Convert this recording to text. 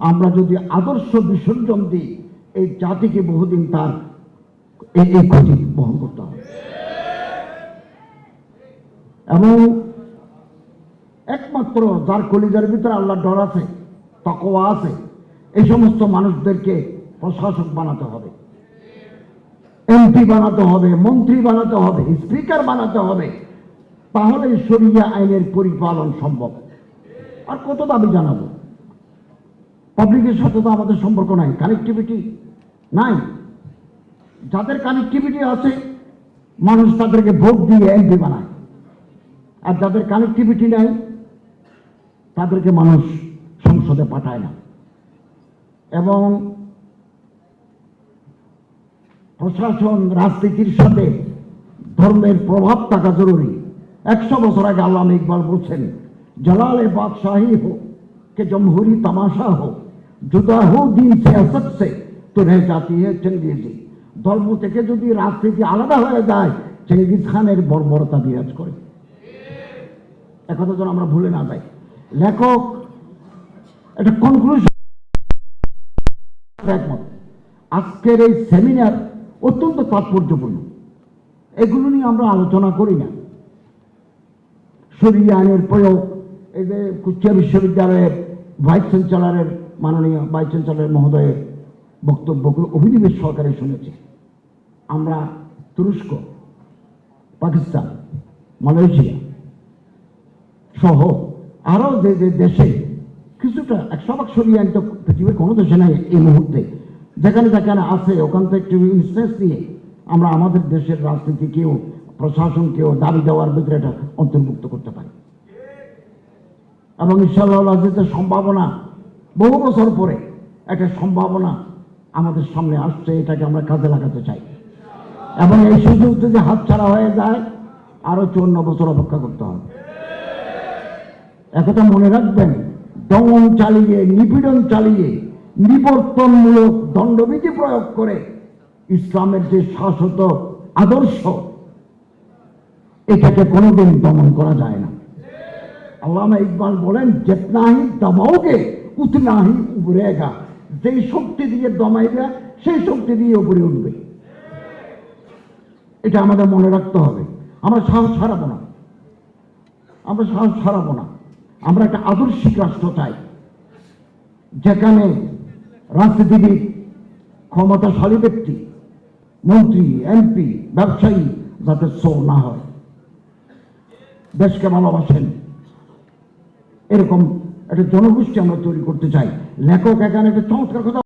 আমরা যদি আদর্শ বিসর্জন দিই, এই জাতিকে বহুদিন তার এই ক্ষতি বহন করতে হবে। এবং একমাত্র যার কলিজার ভিতরে আল্লাহর ডর আছে, তাকওয়া আছে, এই সমস্ত মানুষদেরকে প্রশাসক বানাতে হবে, এমপি বানাতে হবে, মন্ত্রী বানাতে হবে, স্পিকার বানাতে হবে, তাহলে শরিয়া আইনের পরিপালন সম্ভব। আর কত দাবি জানাবো? পাবলিকের সাথে তো আমাদের সম্পর্ক নাই, কানেক্টিভিটি নাই। যাদের কানেক্টিভিটি আছে মানুষ তাদেরকে ভোট দিয়ে এমপি বানায়, আর যাদের কানেক্টিভিটি নাই তাদেরকে মানুষ সংসদে পাঠায় না। এবং প্রশাসন রাজনীতির সাথে ধর্মের প্রভাব থাকা জরুরি। 100 বছর আগে আল্লামা ইকবাল বলছেন, জলালে বাদশাহী হো কে জমহুরি তামাশা হো, জুদা হো দিন সিয়াসত সে তো রহ জাতি হ্যায় চেঙ্গিজি। ধর্ম থেকে যদি রাজনীতি আলাদা হয়ে যায়, চেঙ্গিজ খানের বর্বরতা বিরাজ করে। একথা যেন আমরা ভুলে না যাই। লেখক একটা কনক্লুশন একমত। আজকের এই সেমিনার অত্যন্ত তাৎপর্যপূর্ণ। এগুলো নিয়ে আমরা আলোচনা করি না। শরিয়া আইনের প্রয়োগ, এই যে কুষ্টিয়া বিশ্ববিদ্যালয়ের ভাইস চ্যান্সেলরের, মাননীয় ভাইস চ্যান্সেলর মহোদয়ের বক্তব্যগুলো অভিনিবেশ সহকারে শুনেছি। আমরা তুরস্ক, পাকিস্তান, মালয়েশিয়া সহ আরো যে যে দেশে কিছুটা 100% শরিয়া আইন তো পৃথিবীর কোনো দেশে নাই এই মুহূর্তে, যেখানে যেখানে আছে ওখান থেকে একটু ইনস্টেন্স নিয়ে আমরা আমাদের দেশের রাজনীতিকেও প্রশাসনকেও দাবি দেওয়ার ভিতরে এটা অন্তর্ভুক্ত করতে পারি। এবং ইনশাআল্লাহ যেতে সম্ভাবনা, বহু বছর পরে একটা সম্ভাবনা আমাদের সামনে আসছে, এটাকে আমরা কাজে লাগাতে চাই। এবং এই সুযোগ যদি হাতছাড়া হয়ে যায়, আরো 54 বছর অপেক্ষা করতে হবে। একথা মনে রাখবেন, দমন চালিয়ে, নিপীড়ন চালিয়ে, নিবর্তনমূলক দণ্ডবিধি প্রয়োগ করে ইসলামের যে শাশ্বত আদর্শ, এটাকে কোনোদিন দমন করা যায় না। আল্লামা ইকবাল বলেন, জিতনা হি দমাওগে উতনা হি উবরেগা। যেই শক্তি দিয়ে দমাইবে সেই শক্তি দিয়ে উপরে উঠবে। এটা আমাদের মনে রাখতে হবে। আমরা সাহস হারাবো না, আমরা সাহস হারাবো না। আমরা একটা আদর্শিক রাষ্ট্র চাই, যেখানে রাজনীতিবিদ, ক্ষমতাশালী ব্যক্তি, মন্ত্রী, এমপি, ব্যবসায়ী যাতে শো না হয়, দেশকে ভালোবাসেন, এরকম একটা জনগোষ্ঠী আমরা তৈরি করতে চাই। লেখক এখানে একটা চমৎকার কথা